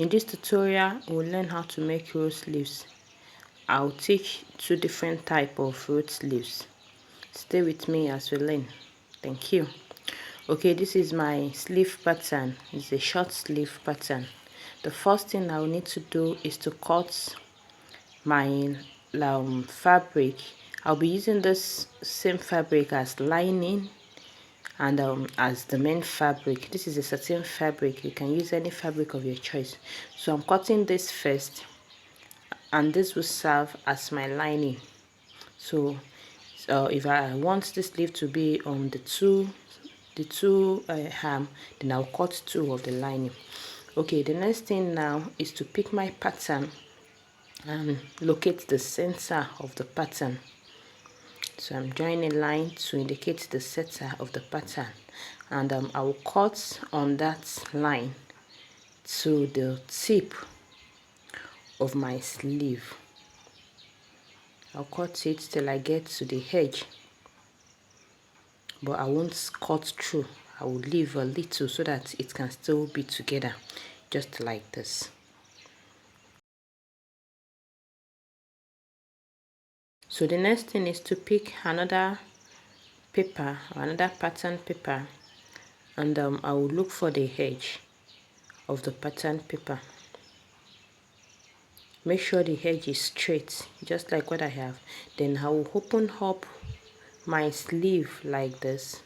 In this tutorial, we'll learn how to make rose sleeves. I'll teach two different types of rose sleeves. Stay with me as we learn. Thank you. Okay, this is my sleeve pattern. It's a short sleeve pattern. The first thing I will need to do is to cut my fabric. I'll be using this same fabric as lining and as the main fabric. This is a satin fabric. You can use any fabric of your choice. So I'm cutting this first, and this will serve as my lining. So if I want this sleeve to be on the two hem, then I'll cut two of the lining. Okay, the next thing now is to pick my pattern and locate the center of the pattern. So I'm drawing a line to indicate the center of the pattern, and I will cut on that line to the tip of my sleeve. I'll cut it till I get to the edge, but I won't cut through. I will leave a little so that it can still be together, just like this. So the next thing is to pick another paper, another pattern paper, and I will look for the edge of the pattern paper. Make sure the edge is straight, just like what I have. Then I will open up my sleeve like this.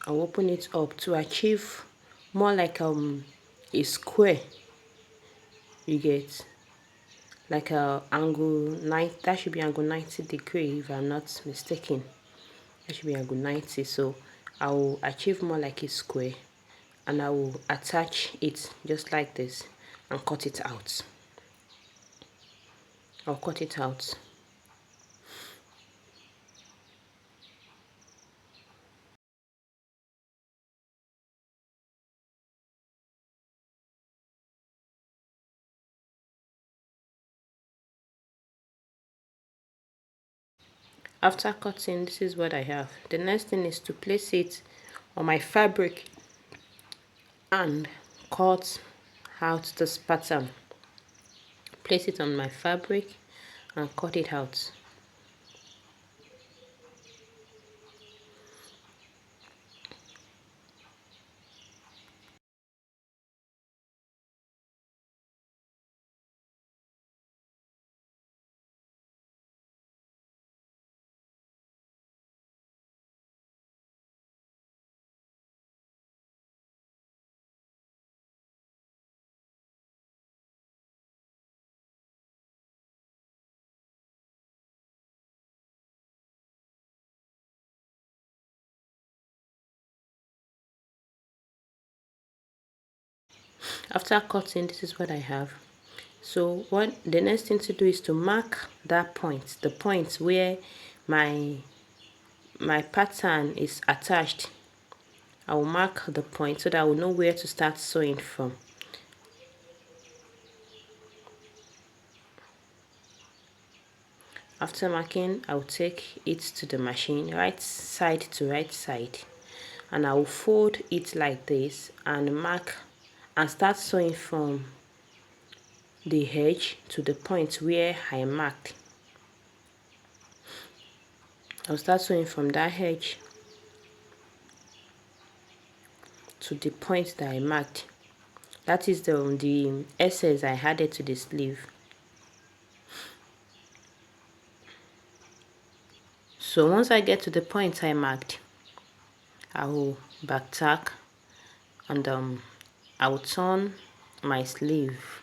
I'll open it up to achieve more like a square. You get like a angle 90. That should be angle 90 degree if I'm not mistaken. That should be angle 90. So I will achieve more like a square, and I will attach it just like this and cut it out. I'll cut it out. After cutting, this is what I have. The next thing is to place it on my fabric and cut out this pattern. Place it on my fabric and cut it out. After cutting, this is what I have. So what the next thing to do is to mark that point, the point where my pattern is attached. I will mark the point so that I will know where to start sewing from. After marking, I will take it to the machine, right side to right side, and I will fold it like this and mark and start sewing from the edge to the point where I marked. I'll start sewing from that edge to the point that I marked. That is the excess I added to the sleeve. So once I get to the point I marked, I will back tack, and I will turn my sleeve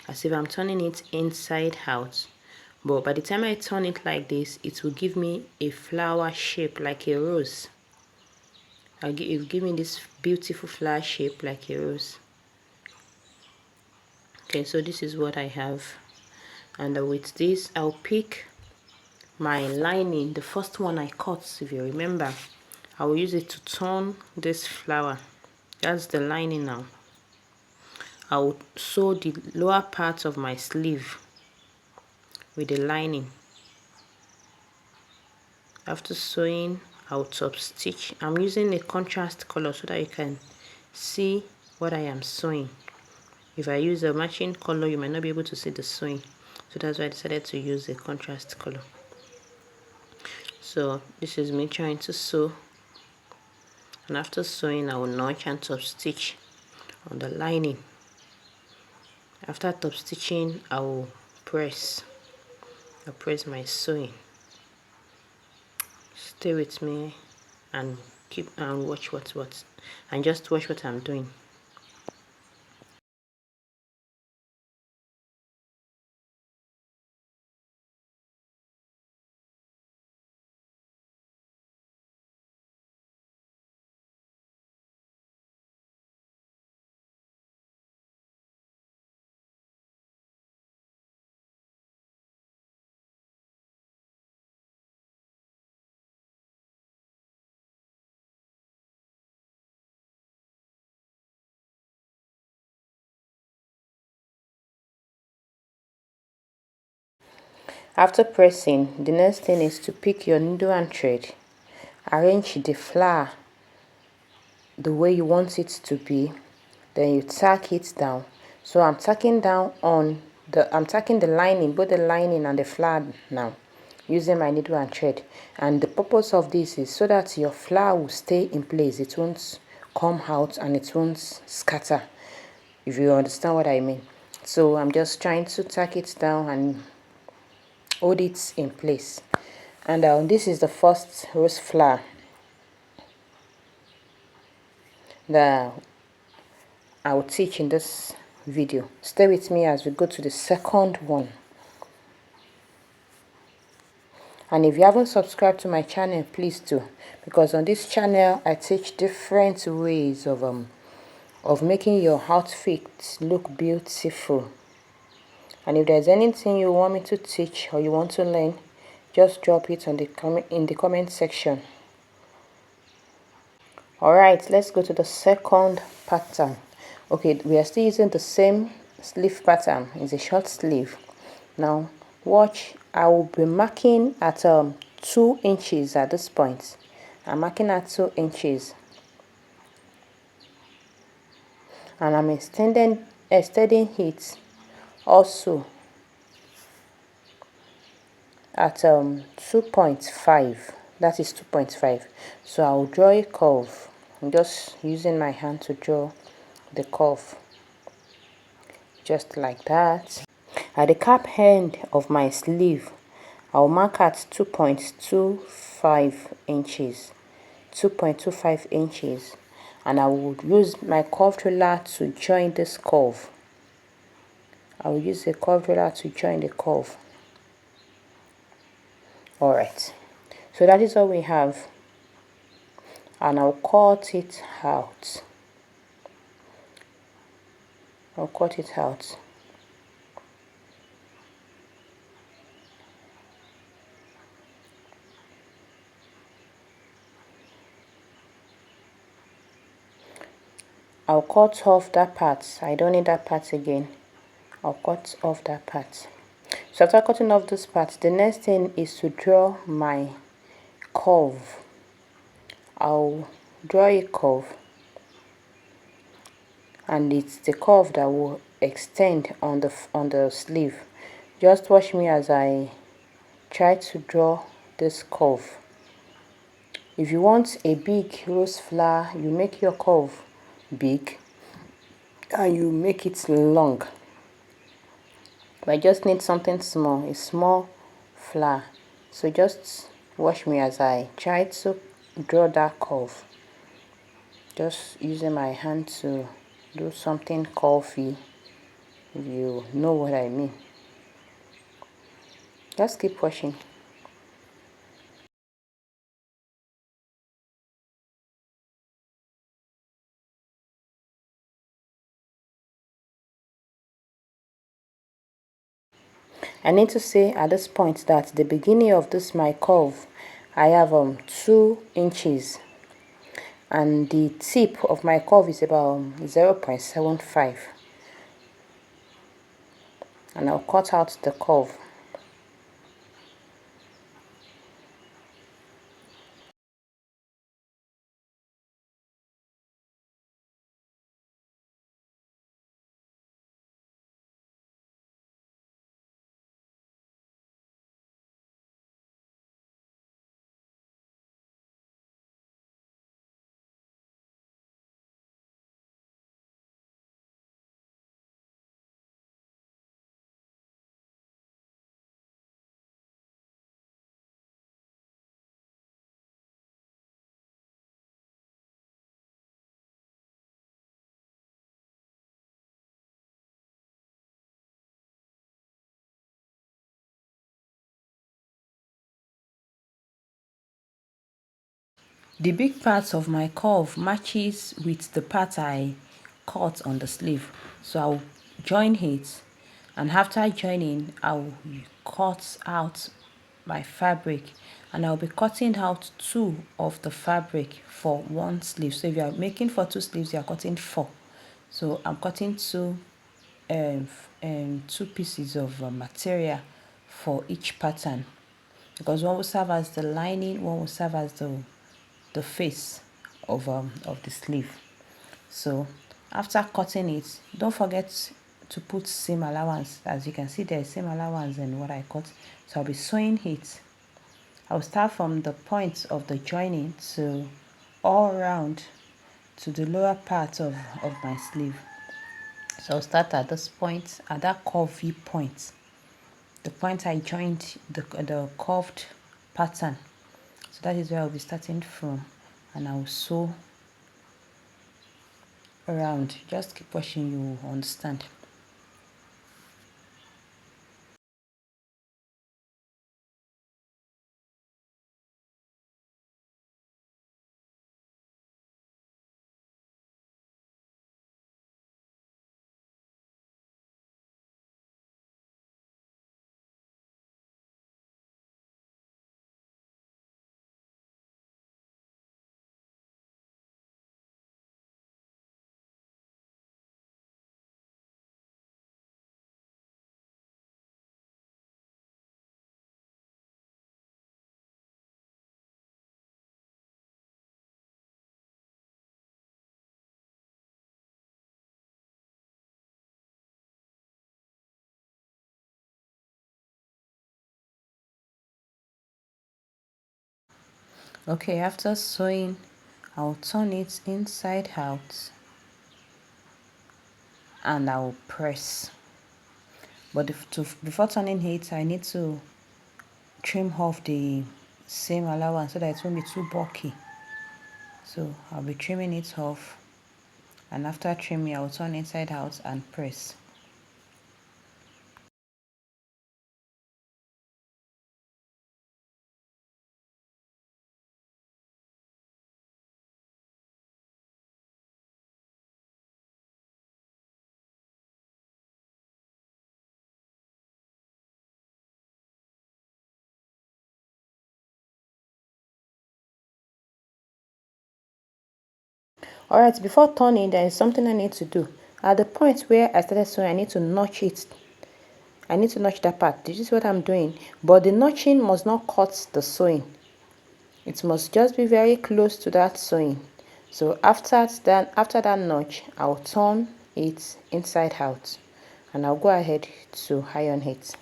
as if I'm turning it inside out. But by the time I turn it like this, it will give me a flower shape like a rose. It will give me this beautiful flower shape like a rose. Okay, so this is what I have, and with this I'll pick my lining, the first one I cut. If you remember, I will use it to turn this flower. That's the lining. Now I will sew the lower part of my sleeve with the lining. After sewing, I will top stitch. I'm using a contrast color so that you can see what I am sewing. If I use a matching color, you might not be able to see the sewing, so that's why I decided to use a contrast color. So this is me trying to sew, and after sewing I will notch and top stitch on the lining. After top stitching I will press my sewing. Stay with me and keep and watch and just watch what I'm doing. After pressing, the next thing is to pick your needle and thread. Arrange the flower the way you want it to be, then you tack it down. So I'm tacking the lining, both the lining and the flower now, using my needle and thread. And the purpose of this is so that your flower will stay in place. It won't come out and it won't scatter, if you understand what I mean. So I'm just trying to tack it down and hold it in place. And this is the first rose flower that I will teach in this video. Stay with me as we go to the second one. And if you haven't subscribed to my channel, please do, because on this channel I teach different ways of making your outfit look beautiful. And if there's anything you want me to teach or you want to learn, just drop it in the comment section. Alright, let's go to the second pattern. Okay, we are still using the same sleeve pattern. It's a short sleeve. Now watch, I will be marking at 2 inches at this point. I'm marking at 2 inches, and I'm extending it also at 2.5. that is 2.5. So I'll draw a curve. I'm just using my hand to draw the curve, just like that. At the cap end of my sleeve, I'll mark at 2.25 inches, 2.25 inches, and I will use my curved ruler to join this curve. I will use a curved ruler to join the curve. Alright, so that is all we have, and I'll cut it out. I'll cut it out. I'll cut off that part. I don't need that part again. I'll cut off that part. So after cutting off this part, the next thing is to draw my curve. I'll draw a curve, and it's the curve that will extend on the sleeve. Just watch me as I try to draw this curve. If you want a big rose flower, you make your curve big and you make it long. But I just need something small, a small flower. So just watch me as I try to draw that curve. Just using my hand to do something curvy, if you know what I mean. Just keep watching. I need to say at this point that the beginning of this my curve, I have 2 inches, and the tip of my curve is about 0.75, and I'll cut out the curve. The big part of my curve matches with the part I cut on the sleeve, so I'll join it, and after joining I'll cut out my fabric, and I'll be cutting out 2 of the fabric for 1 sleeve. So if you are making for 2 sleeves, you are cutting 4. So I'm cutting 2 pieces of material for each pattern, because one will serve as the lining, one will serve as the face of the sleeve. So after cutting it, don't forget to put seam allowance. As you can see, there's seam allowance in what I cut. So I'll be sewing it. I'll start from the point of the joining to all around to the lower part of my sleeve. So I'll start at this point, at that curvy point, the point I joined the curved pattern. So that is where I'll be starting from, and I'll sew around. Just keep watching, you will understand. Okay, after sewing, I'll turn it inside out and I'll press. But before turning it, I need to trim off the seam allowance so that it won't be too bulky. So I'll be trimming it off, and after trimming, I'll turn inside out and press. Alright, before turning, there is something I need to do. At the point where I started sewing, I need to notch it. I need to notch that part. This is what I'm doing. But the notching must not cut the sewing. It must just be very close to that sewing. So after that notch, I'll turn it inside out, and I'll go ahead to iron it.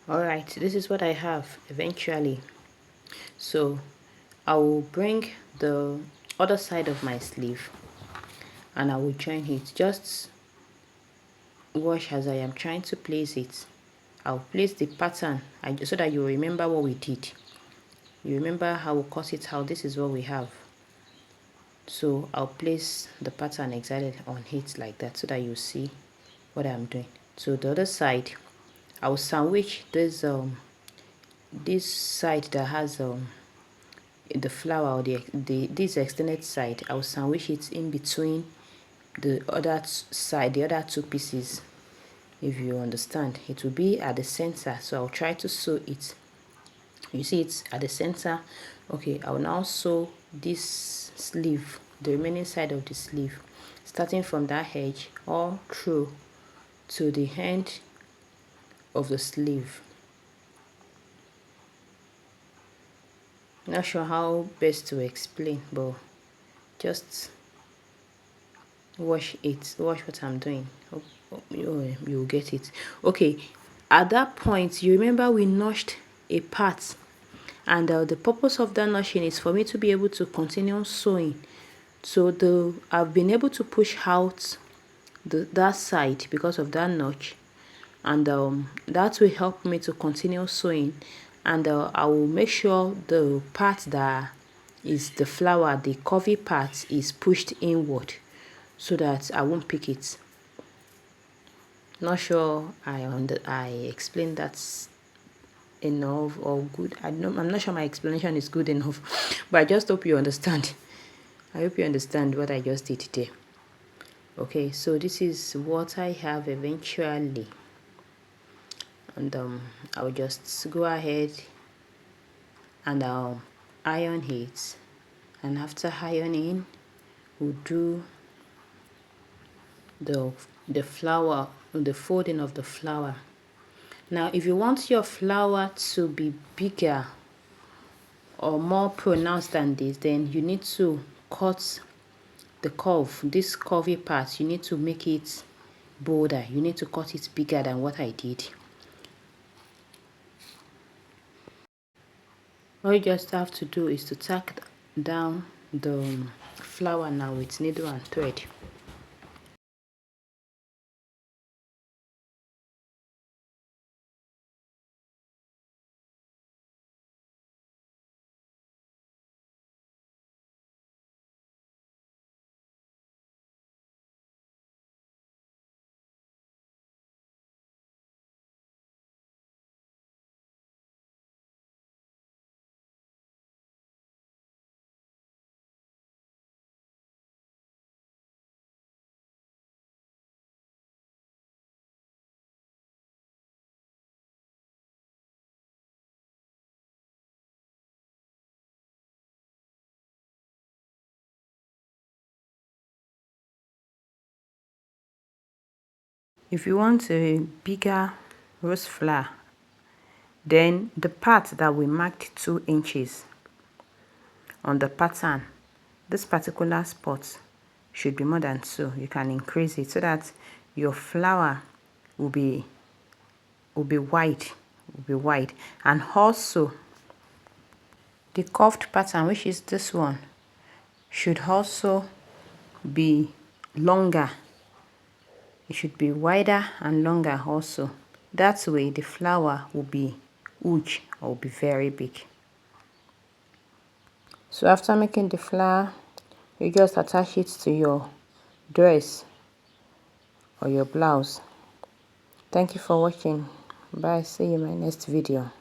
Alright, this is what I have eventually. So I will bring the other side of my sleeve and I will join it. Just watch as I am trying to place it. I'll place the pattern so that you remember what we did. You remember how we cut it out. This is what we have. So I'll place the pattern exactly on it like that so that you see what I'm doing. So the other side, I'll sandwich this side that has the flower, or this extended side. I'll sandwich it in between the other side, the other 2 pieces. If you understand, it will be at the center. So I'll try to sew it. You see it's at the center. Okay, I'll now sew this sleeve, the remaining side of the sleeve, starting from that edge all through to the end of the sleeve. Not sure how best to explain, but just wash what I'm doing. You'll get it. Okay, at that point, you remember we notched a part, and the purpose of that notching is for me to be able to continue sewing. So I've been able to push out that side because of that notch, and that will help me to continue sewing. And I will make sure the part that is the flower, the curvy part, is pushed inward so that I won't pick it. Not sure I explained that enough or good. I'm not sure my explanation is good enough, but I just hope you understand. I hope you understand what I just did there. Okay, so this is what I have eventually, and I'll just go ahead and I'll iron it, and after ironing we'll do the flower, the folding of the flower. Now if you want your flower to be bigger or more pronounced than this, then you need to cut the curve, this curvy part, you need to make it bolder, you need to cut it bigger than what I did. All you just have to do is to tack down the flower now with needle and thread. If you want a bigger rose flower, then the part that we marked 2 inches on the pattern, this particular spot should be more than 2. You can increase it so that your flower will be wide, and also the curved pattern, which is this one, should also be longer. It should be wider and longer also. That way the flower will be huge or will be very big. So after making the flower, you just attach it to your dress or your blouse. Thank you for watching. Bye. See you in my next video.